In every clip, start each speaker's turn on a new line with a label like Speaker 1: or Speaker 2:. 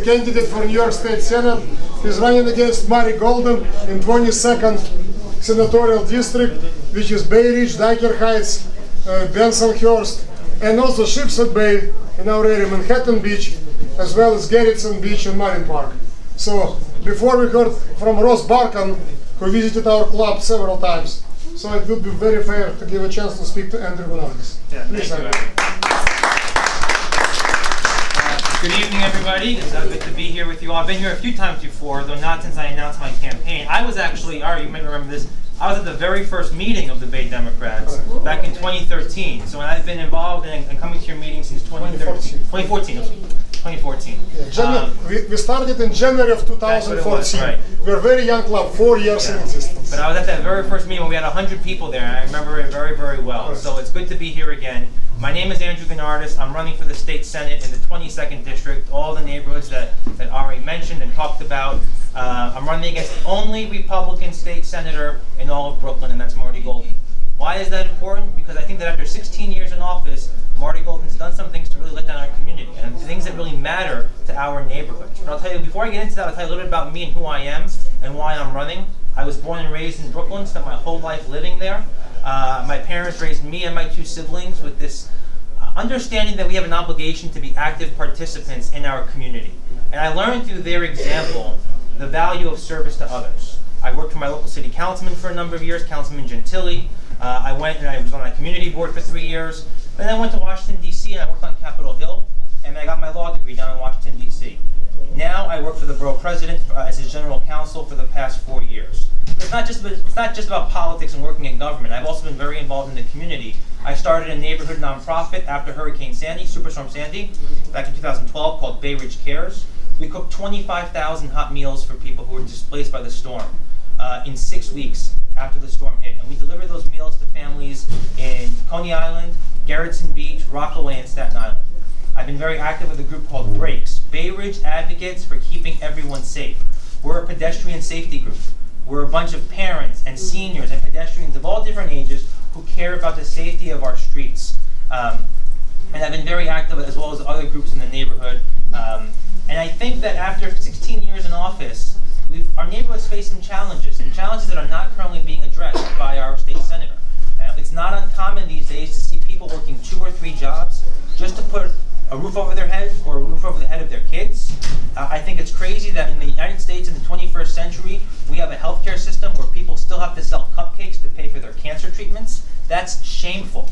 Speaker 1: candidate for New York State Senate. He's running against Murray Golden in 22nd Senatorial District, which is Bay Ridge, Dyker Heights, Bensonhurst, and also Shipshead Bay in our area, Manhattan Beach, as well as Garrison Beach and Marine Park. So before we heard from Ross Barkan, who visited our club several times, so it would be very fair to give a chance to speak to Andrew Gonardis.
Speaker 2: Yeah,
Speaker 1: please, Andrew.
Speaker 2: Good evening, everybody. It's good to be here with you all. I've been here a few times before, though not since I announced my campaign. I was actually, Ari, you might remember this, I was at the very first meeting of the Bay Democrats back in 2013. So I've been involved in coming to your meeting since 2014.
Speaker 1: Yeah, we started in January of 2014.
Speaker 2: Right.
Speaker 1: We're a very young club, 4 years in existence.
Speaker 2: But I was at that very first meeting when we had 100 people there, and I remember it very, very well.
Speaker 1: Right.
Speaker 2: So it's good to be here again. My name is Andrew Gonardis. I'm running for the state senate in the 22nd district, all the neighborhoods that Ari mentioned and talked about. I'm running against the only Republican state senator in all of Brooklyn, and that's Marty Golden. Why is that important? Because I think that after 16 years in office, Marty Golden's done some things to really let down our community and things that really matter to our neighborhoods. But I'll tell you, before I get into that, I'll tell you a little bit about me and who I am and why I'm running. I was born and raised in Brooklyn, spent my whole life living there. My parents raised me and my 2 siblings with this understanding that we have an obligation to be active participants in our community. And I learned through their example the value of service to others. I worked for my local city councilman for a number of years, Councilman Gentili. I went and I was on the community board for 3 years. Then I went to Washington, D.C. and I worked on Capitol Hill. And I got my law degree down in Washington, D.C. Now I work for the borough president as his general counsel for the past 4 years. It's not just about politics and working in government. I've also been very involved in the community. I started a neighborhood nonprofit after Hurricane Sandy, Superstorm Sandy, back in 2012 called Bay Ridge Cares. We cooked 25,000 hot meals for people who were displaced by the storm in 6 weeks after the storm hit. And we delivered those meals to families in Coney Island, Garrison Beach, Rockaway, and Staten Island. I've been very active with a group called BRAKES, Bay Ridge Advocates for Keeping Everyone Safe. We're a pedestrian safety group. We're a bunch of parents and seniors and pedestrians of all different ages who care about the safety of our streets. And I've been very active as well as other groups in the neighborhood. And I think that after 16 years in office, our neighborhoods face some challenges, and challenges that are not currently being addressed by our state senator. It's not uncommon these days to see people working 2 or 3 jobs just to put a roof over their head or a roof over the head of their kids. I think it's crazy that in the United States in the 21st century, we have a healthcare system where people still have to sell cupcakes to pay for their cancer treatments. That's shameful.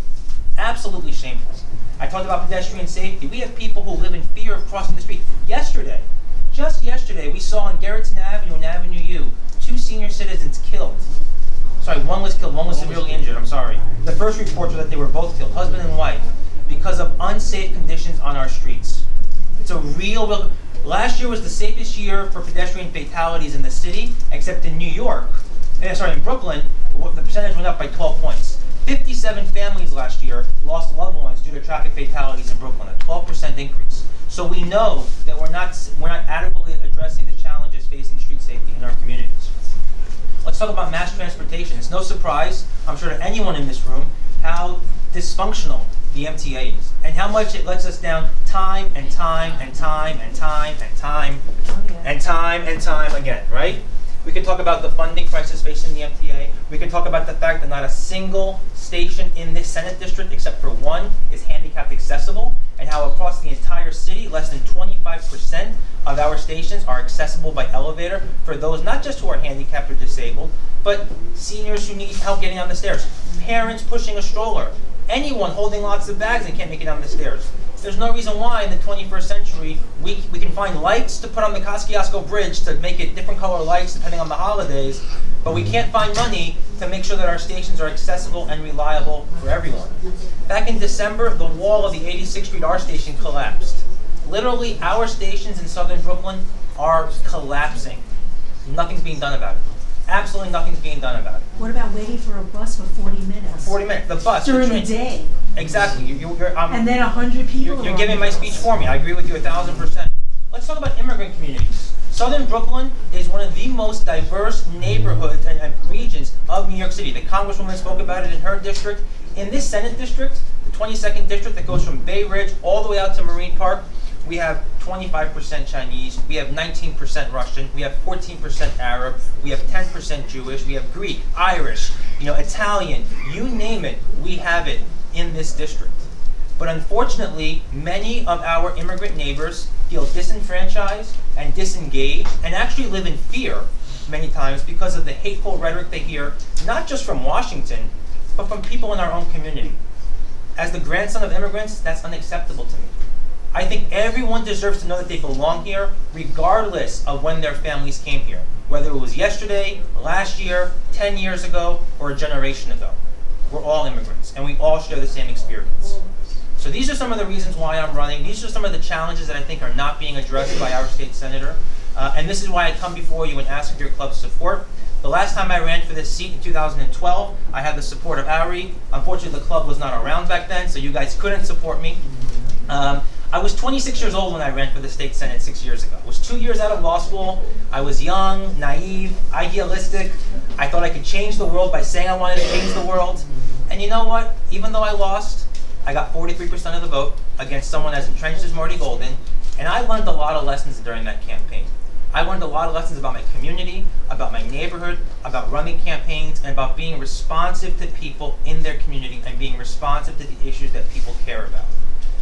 Speaker 2: Absolutely shameful. I talked about pedestrian safety. We have people who live in fear of crossing the street. Just yesterday, we saw on Garretson Avenue and Avenue U, 2 senior citizens killed. Sorry, one was killed, one was severely injured, I'm sorry. The first reports were that they were both killed, husband and wife, because of unsafe conditions on our streets. It's a real, last year was the safest year for pedestrian fatalities in the city, except in in Brooklyn, the percentage went up by 12 points. 57 families last year lost loved ones due to traffic fatalities in Brooklyn, a 12% increase. So we know that we're not adequately addressing the challenges facing street safety in our communities. Let's talk about mass transportation. It's no surprise, I'm sure, to anyone in this room, how dysfunctional the MTA is, and how much it lets us down time and time and time and time and time and time and time again, right? We can talk about the funding crisis facing the MTA. We can talk about the fact that not a single station in this Senate district, except for one, is handicapped accessible, and how across the entire city, less than 25% of our stations are accessible by elevator for those not just who are handicapped or disabled, but seniors who need help getting down the stairs, parents pushing a stroller, anyone holding lots of bags and can't make it down the stairs. There's no reason why in the 21st century we can find lights to put on the Kosciuszko Bridge to make it different color lights depending on the holidays, but we can't find money to make sure that our stations are accessible and reliable for everyone. Back in December, the wall of the 86th Street R station collapsed. Literally, our stations in southern Brooklyn are collapsing. Nothing's being done about it. Absolutely nothing's being done about it.
Speaker 3: What about waiting for a bus for 40 minutes?
Speaker 2: 40 minutes, the bus.
Speaker 3: During the day.
Speaker 2: Exactly.
Speaker 3: And then 100 people.
Speaker 2: You're giving my speech for me. I agree with you 1,000%. Let's talk about immigrant communities. Southern Brooklyn is one of the most diverse neighborhoods and regions of New York City. The Congresswoman spoke about it in her district. In this Senate district, the 22nd district that goes from Bay Ridge all the way out to Marine Park, we have 25% Chinese, we have 19% Russian, we have 14% Arab, we have 10% Jewish, we have Greek, Irish, Italian, you name it, we have it in this district. But unfortunately, many of our immigrant neighbors feel disenfranchised and disengaged and actually live in fear many times because of the hateful rhetoric they hear, not just from Washington, but from people in our own community. As the grandson of immigrants, that's unacceptable to me. I think everyone deserves to know that they belong here, regardless of when their families came here, whether it was yesterday, last year, 10 years ago, or a generation ago. We're all immigrants, and we all share the same experience. So these are some of the reasons why I'm running. These are some of the challenges that I think are not being addressed by our state senator. And this is why I come before you and ask for your club's support. The last time I ran for this seat in 2012, I had the support of Ari. Unfortunately, the club was not around back then, so you guys couldn't support me. I was 26 years old when I ran for the state senate 6 years ago. I was 2 years out of law school. I was young, naive, idealistic. I thought I could change the world by saying I wanted to change the world. And you know what? Even though I lost, I got 43% of the vote against someone as entrenched as Marty Golden. And I learned a lot of lessons during that campaign. I learned a lot of lessons about my community, about my neighborhood, about running campaigns, and about being responsive to people in their community and being responsive to the issues that people care about.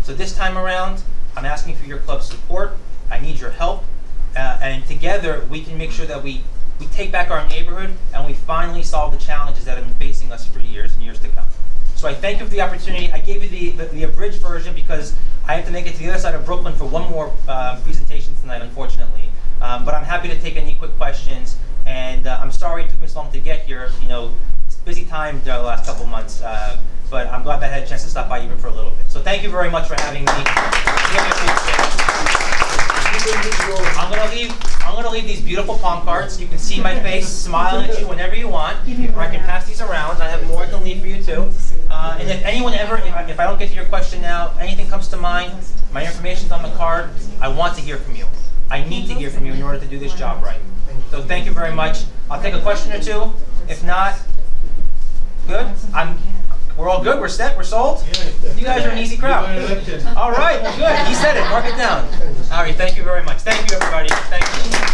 Speaker 2: So this time around, I'm asking for your club's support. I need your help. And together, we can make sure that we take back our neighborhood and we finally solve the challenges that have been facing us for years and years to come. So I thank you for the opportunity. I gave you the abridged version because I have to make it to the other side of Brooklyn for one more presentation tonight, unfortunately. But I'm happy to take any quick questions. And I'm sorry it took me so long to get here. It's a busy time the last couple months. But I'm glad that I had a chance to stop by even for a little bit. So thank you very much for having me. Really appreciate it. I'm gonna leave these beautiful palm cards. You can see my face smiling at you whenever you want. Or I can pass these around. I have more I can leave for you too. And if anyone ever, if I don't get to your question now, anything comes to mind, my information's on the card. I want to hear from you. I need to hear from you in order to do this job right. So thank you very much. I'll take a question or two. If not, good. We're all good? We're set? We're sold? You guys are an easy crowd. All right, good. He said it. Mark it down. All right, thank you very much. Thank you, everybody. Thank you.